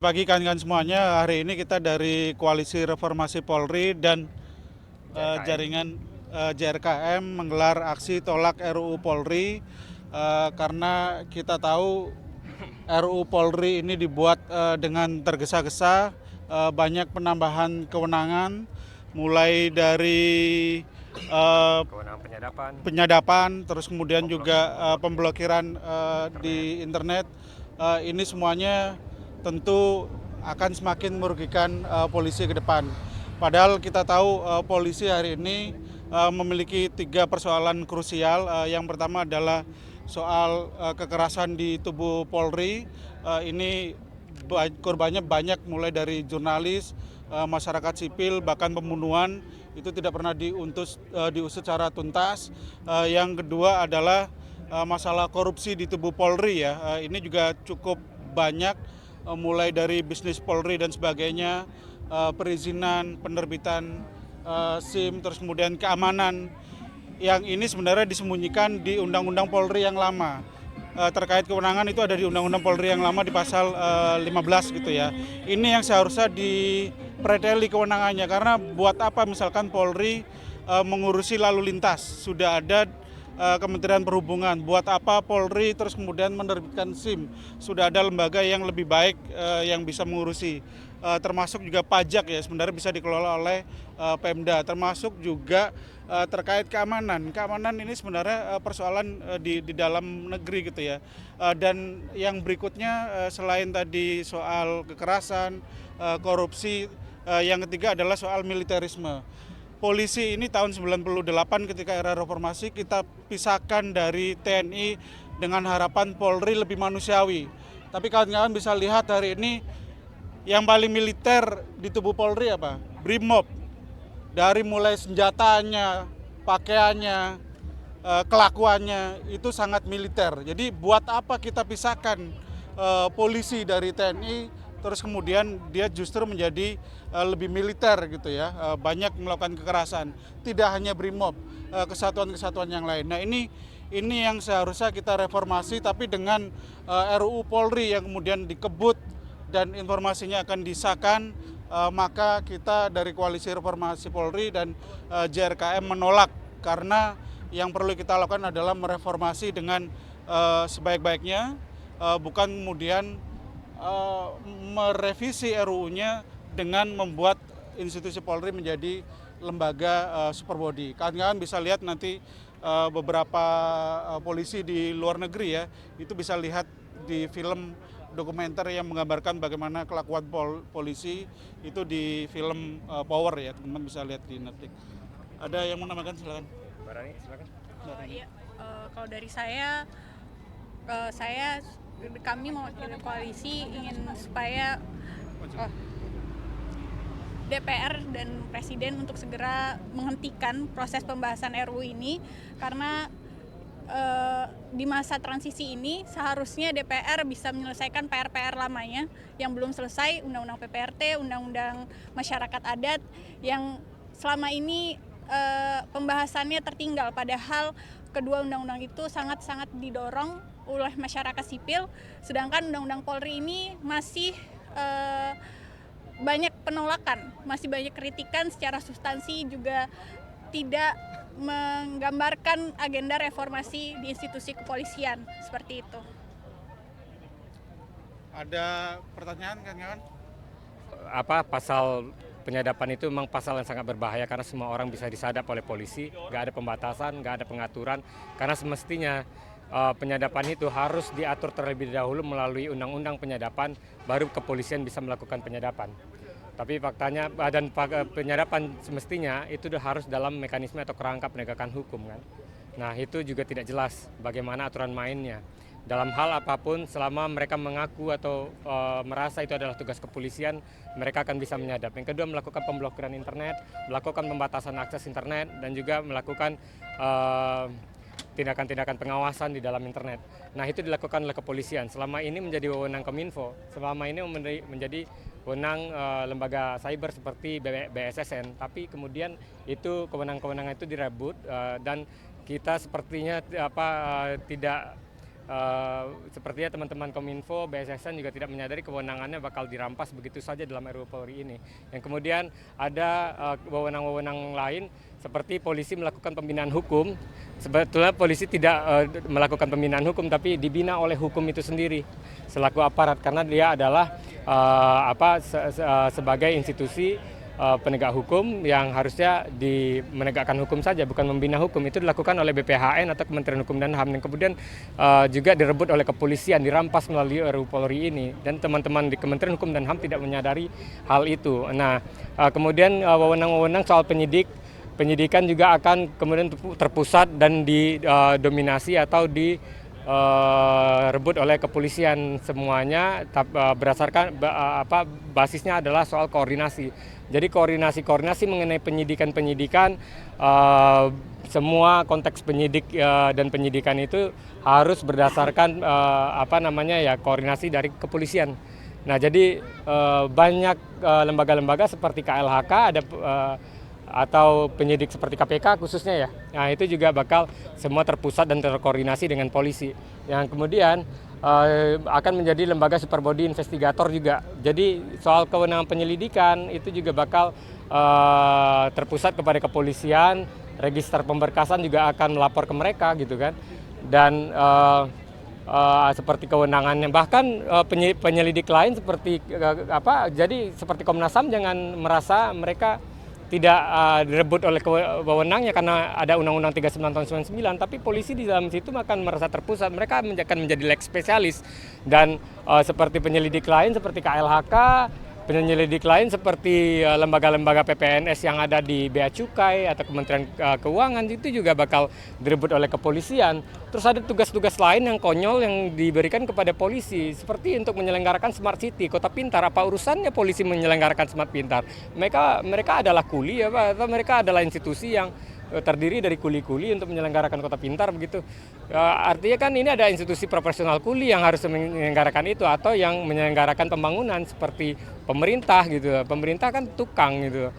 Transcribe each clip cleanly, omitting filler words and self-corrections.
Pagi kawan-kawan semuanya, hari ini kita dari Koalisi Reformasi Polri dan jaringan JRKM menggelar aksi tolak RUU Polri karena kita tahu RUU Polri ini dibuat dengan tergesa-gesa, banyak penambahan kewenangan, mulai dari kewenangan penyadapan, terus kemudian juga pemblokiran di internet. Ini semuanya tentu akan semakin merugikan polisi ke depan. Padahal kita tahu polisi hari ini memiliki 3 persoalan krusial. Yang pertama adalah soal kekerasan di tubuh Polri. Ini korbannya banyak, mulai dari jurnalis, masyarakat sipil, bahkan pembunuhan. Itu tidak pernah diusut secara tuntas. Yang kedua adalah masalah korupsi di tubuh Polri ya. Ini juga cukup banyak, mulai dari bisnis Polri dan sebagainya, perizinan, penerbitan SIM, terus kemudian keamanan. Yang ini sebenarnya disembunyikan di Undang-Undang Polri yang lama. Terkait kewenangan itu ada di Undang-Undang Polri yang lama di pasal 15 gitu ya. Ini yang seharusnya dipreteli kewenangannya, karena buat apa misalkan Polri mengurusi lalu lintas, sudah ada Kementerian Perhubungan. Buat apa Polri terus kemudian menerbitkan SIM? Sudah ada lembaga yang lebih baik yang bisa mengurusi. Termasuk juga pajak ya, sebenarnya bisa dikelola oleh Pemda. Termasuk juga terkait keamanan. Keamanan ini sebenarnya persoalan di dalam negeri gitu ya. Dan yang berikutnya, selain tadi soal kekerasan, korupsi, yang ketiga adalah soal militerisme. Polisi ini tahun 98 ketika era reformasi kita pisahkan dari TNI dengan harapan Polri lebih manusiawi. Tapi kawan-kawan bisa lihat hari ini yang paling militer di tubuh Polri apa? Brimob. Dari mulai senjatanya, pakaiannya, kelakuannya itu sangat militer. Jadi buat apa kita pisahkan polisi dari TNI, terus kemudian dia justru menjadi lebih militer gitu ya, banyak melakukan kekerasan. Tidak hanya Brimob, kesatuan-kesatuan yang lain. Nah ini yang seharusnya kita reformasi, tapi dengan RUU Polri yang kemudian dikebut dan informasinya akan disahkan, maka kita dari Koalisi Reformasi Polri dan JRKM menolak, karena yang perlu kita lakukan adalah mereformasi dengan sebaik-baiknya, bukan kemudian merevisi RUU-nya dengan membuat institusi Polri menjadi lembaga super body. Kawan-kawan bisa lihat nanti beberapa polisi di luar negeri ya, itu bisa lihat di film dokumenter yang menggambarkan bagaimana kelakuan polisi itu di film Power ya, teman-teman bisa lihat di Netflix. Ada yang mau nambahkan, silakan. Barani, silakan. Iya, kalau dari saya kami mewakili koalisi ingin supaya DPR dan Presiden untuk segera menghentikan proses pembahasan RUU ini, karena di masa transisi ini seharusnya DPR bisa menyelesaikan PR-PR lamanya yang belum selesai, Undang-Undang PPRT, Undang-Undang Masyarakat Adat yang selama ini pembahasannya tertinggal, padahal kedua undang-undang itu sangat-sangat didorong oleh masyarakat sipil, sedangkan Undang-Undang Polri ini masih banyak penolakan, masih banyak kritikan secara substansi, juga tidak menggambarkan agenda reformasi di institusi kepolisian, seperti itu. Ada pertanyaan kawan-kawan? Pasal penyadapan itu memang pasal yang sangat berbahaya karena semua orang bisa disadap oleh polisi, nggak ada pembatasan, nggak ada pengaturan, karena semestinya penyadapan itu harus diatur terlebih dahulu melalui undang-undang penyadapan, baru kepolisian bisa melakukan penyadapan. Tapi faktanya penyadapan semestinya itu harus dalam mekanisme atau kerangka penegakan hukum kan. Nah itu juga tidak jelas bagaimana aturan mainnya. Dalam hal apapun, selama mereka mengaku atau merasa itu adalah tugas kepolisian, mereka akan bisa menyadap. Yang kedua, melakukan pemblokiran internet, melakukan pembatasan akses internet, dan juga melakukan tindakan-tindakan pengawasan di dalam internet. Nah itu dilakukan oleh kepolisian. Selama ini menjadi wewenang Kominfo, selama ini menjadi wewenang lembaga cyber seperti BSSN. Tapi kemudian itu kewenangan-kewenangan itu direbut dan kita sepertinya tidak Sepertinya teman-teman Kominfo, BSSN juga tidak menyadari kewenangannya bakal dirampas begitu saja dalam RUU Polri ini. Yang kemudian ada wewenang-wewenang lain seperti polisi melakukan pembinaan hukum. Sebetulnya polisi tidak melakukan pembinaan hukum, tapi dibina oleh hukum itu sendiri selaku aparat, karena dia adalah sebagai institusi penegak hukum yang harusnya menegakkan hukum saja, bukan membina hukum. Itu dilakukan oleh BPHN atau Kementerian Hukum dan HAM, yang kemudian juga direbut oleh kepolisian, dirampas melalui RUU Polri ini. Dan teman-teman di Kementerian Hukum dan HAM tidak menyadari hal itu. Nah, kemudian wewenang-wewenang soal penyidikan juga akan kemudian terpusat dan didominasi atau direbut oleh kepolisian semuanya, berdasarkan basisnya adalah soal koordinasi. Jadi koordinasi koordinasi mengenai penyidikan semua konteks penyidik dan penyidikan itu harus berdasarkan koordinasi dari kepolisian. Nah, jadi banyak lembaga-lembaga seperti KLHK ada atau penyidik seperti KPK khususnya ya. Nah, itu juga bakal semua terpusat dan terkoordinasi dengan polisi. Yang kemudian akan menjadi lembaga super body investigator juga. Jadi soal kewenangan penyelidikan itu juga bakal terpusat kepada kepolisian, register pemberkasan juga akan melapor ke mereka gitu kan. Dan seperti kewenangannya bahkan penyelidik lain seperti jadi seperti Komnas HAM jangan merasa mereka tidak direbut oleh wewenangnya karena ada Undang-Undang 39 tahun 99, tapi polisi di dalam situ akan merasa terpusat, mereka akan menjadi leg spesialis. Dan seperti penyelidik lain seperti KLHK, penyelidik lain seperti lembaga-lembaga PPNS yang ada di Bea Cukai atau Kementerian Keuangan itu juga bakal direbut oleh kepolisian. Terus ada tugas-tugas lain yang konyol yang diberikan kepada polisi, seperti untuk menyelenggarakan Smart City, kota pintar. Apa urusannya polisi menyelenggarakan Smart Pintar? Mereka adalah kuli atau mereka adalah institusi yang terdiri dari kuli-kuli untuk menyelenggarakan kota pintar begitu. Artinya kan ini ada institusi profesional kuli yang harus menyelenggarakan itu, atau yang menyelenggarakan pembangunan seperti pemerintah gitu. Pemerintah kan tukang gitu.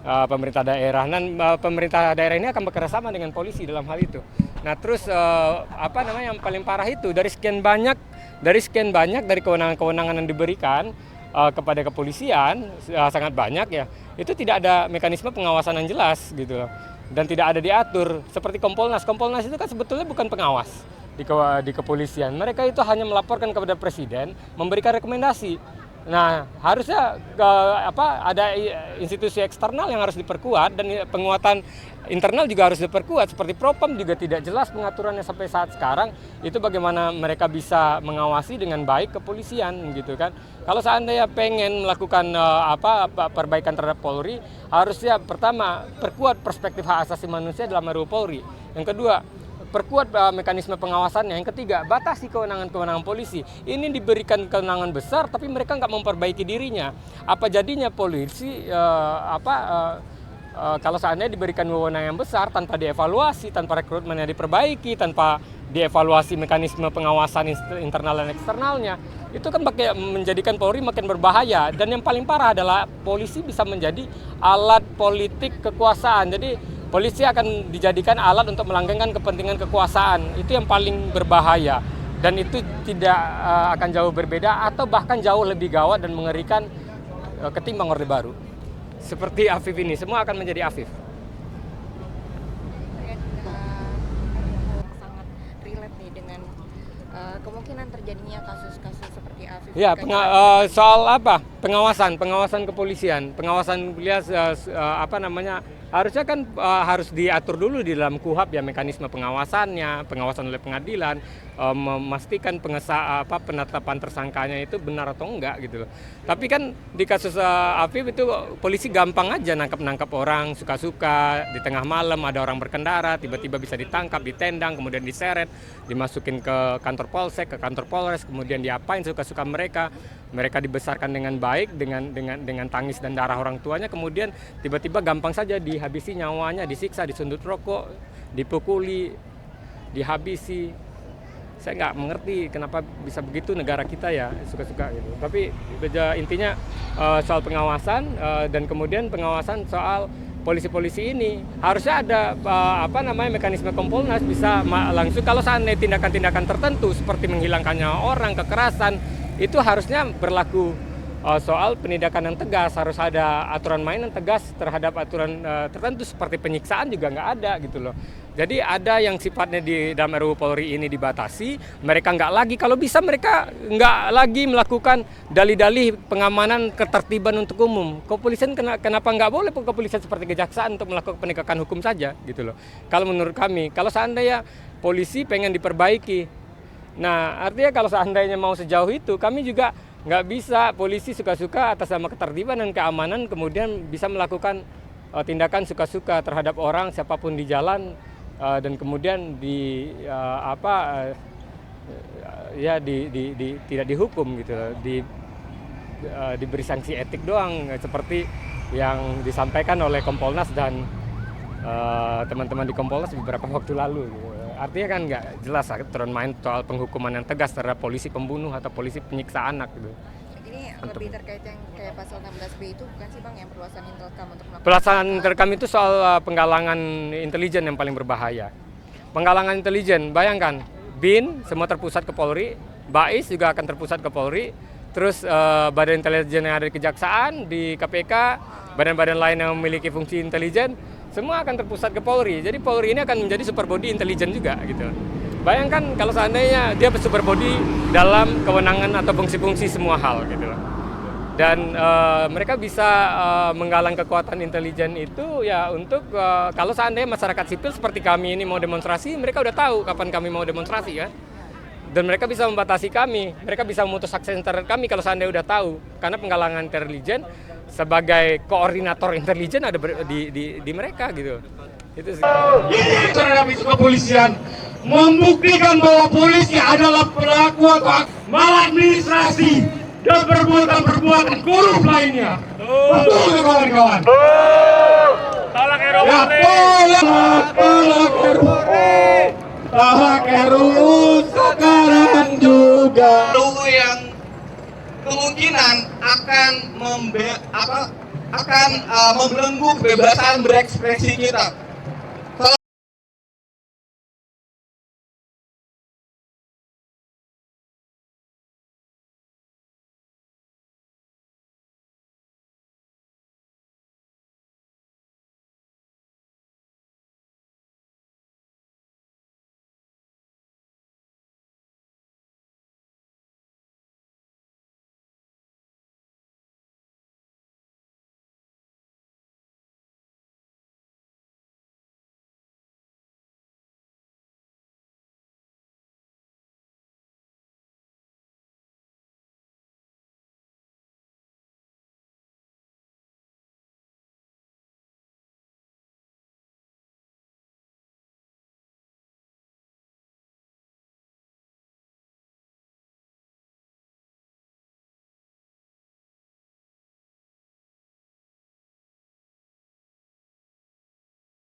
Pemerintah daerah, dan pemerintah daerah ini akan bekerja sama dengan polisi dalam hal itu. Nah, terus yang paling parah itu dari sekian banyak dari kewenangan-kewenangan yang diberikan kepada kepolisian, sangat banyak ya, itu tidak ada mekanisme pengawasan yang jelas gitu loh. Dan tidak ada diatur seperti Kompolnas. Kompolnas itu kan sebetulnya bukan pengawas di kepolisian. Mereka itu hanya melaporkan kepada presiden, memberikan rekomendasi. Nah, harusnya ada institusi eksternal yang harus diperkuat, dan penguatan internal juga harus diperkuat. Seperti Propam juga tidak jelas pengaturannya sampai saat sekarang. Itu bagaimana mereka bisa mengawasi dengan baik kepolisian gitu kan. Kalau seandainya pengen melakukan perbaikan terhadap Polri, harusnya pertama perkuat perspektif hak asasi manusia dalam RUU Polri. Yang kedua, perkuat mekanisme pengawasannya. Yang ketiga, batasi kewenangan-kewenangan polisi. Ini diberikan kewenangan besar, tapi mereka nggak memperbaiki dirinya. Apa jadinya polisi kalau seandainya diberikan wewenang yang besar tanpa dievaluasi, tanpa rekrutmennya diperbaiki, tanpa dievaluasi mekanisme pengawasan internal dan eksternalnya, itu kan menjadikan Polri makin berbahaya. Dan yang paling parah adalah polisi bisa menjadi alat politik kekuasaan. Jadi polisi akan dijadikan alat untuk melanggengkan kepentingan kekuasaan. Itu yang paling berbahaya. Dan itu tidak akan jauh berbeda atau bahkan jauh lebih gawat dan mengerikan ketimbang Orde Baru. Seperti Afif ini, semua akan menjadi Afif. Sangat relate nih dengan kemungkinan terjadinya kasus-kasus seperti Afif. Ya, soal pengawasan kepolisian, pengawasan harusnya kan harus diatur dulu di dalam KUHAP ya, mekanisme pengawasannya, pengawasan oleh pengadilan, memastikan penetapan tersangkanya itu benar atau enggak gitu loh. Tapi kan di kasus Afif itu polisi gampang aja nangkap orang suka-suka, di tengah malam ada orang berkendara tiba-tiba bisa ditangkap, ditendang, kemudian diseret, dimasukin ke kantor polsek, ke kantor polres, kemudian diapain suka-suka mereka. Mereka dibesarkan dengan baik dengan tangis dan darah orang tuanya, kemudian tiba-tiba gampang saja dihabisi nyawanya, disiksa, disundut rokok, dipukuli, dihabisi. Saya nggak mengerti kenapa bisa begitu negara kita ya, suka-suka gitu. Tapi intinya soal pengawasan dan kemudian pengawasan soal polisi-polisi ini harusnya ada mekanisme Kompolnas bisa langsung kalau seandainya tindakan-tindakan tertentu seperti menghilangkannya orang, kekerasan itu harusnya berlaku soal penindakan yang tegas, harus ada aturan main yang tegas terhadap aturan tertentu seperti penyiksaan juga nggak ada gitu loh. Jadi ada yang sifatnya di dalam RUU Polri ini dibatasi, mereka nggak lagi, kalau bisa mereka nggak lagi melakukan dalih-dalih pengamanan ketertiban untuk umum. Kepolisian kenapa nggak boleh kepolisian seperti kejaksaan untuk melakukan penegakan hukum saja gitu loh. Kalau menurut kami, kalau seandainya polisi pengen diperbaiki, nah artinya kalau seandainya mau sejauh itu, kami juga nggak bisa polisi suka-suka atas nama ketertiban dan keamanan kemudian bisa melakukan tindakan suka-suka terhadap orang siapapun di jalan. Dan kemudian tidak dihukum gitu, diberi sanksi etik doang seperti yang disampaikan oleh Kompolnas dan teman-teman di Kompolnas beberapa waktu lalu. Gitu. Artinya kan nggak jelas aturan main soal penghukuman yang tegas terhadap polisi pembunuh atau polisi penyiksa anak gitu. Ini lebih terkait yang kayak pasal 16B itu bukan sih Bang yang perluasan Intelkam untuk melakukan pelaksanaan Intelkam itu soal penggalangan intelijen yang paling berbahaya. Penggalangan intelijen, bayangkan BIN semua terpusat ke Polri, BAIS juga akan terpusat ke Polri, terus badan intelijen yang ada di Kejaksaan, di KPK, badan-badan lain yang memiliki fungsi intelijen, semua akan terpusat ke Polri. Jadi Polri ini akan menjadi super body intelijen juga gitu. Bayangkan kalau seandainya dia super body dalam kewenangan atau fungsi-fungsi semua hal gitu loh. Dan mereka bisa menggalang kekuatan intelijen itu ya untuk kalau seandainya masyarakat sipil seperti kami ini mau demonstrasi, mereka udah tahu kapan kami mau demonstrasi ya. Dan mereka bisa membatasi kami, mereka bisa memutus akses internet kami kalau seandainya udah tahu. Karena penggalangan intelijen sebagai koordinator intelijen ada di mereka gitu. Itu sih. Ini terhadap isu kepolisian membuktikan bahwa polisi adalah pelaku atau maladministrasi dan perbuatan-perbuatan korup lainnya. Betul ya kawan-kawan? Tolak Ya, tolak RUU sekarang juga. RUU yang kemungkinan akan membelenggu kebebasan berekspresi kita.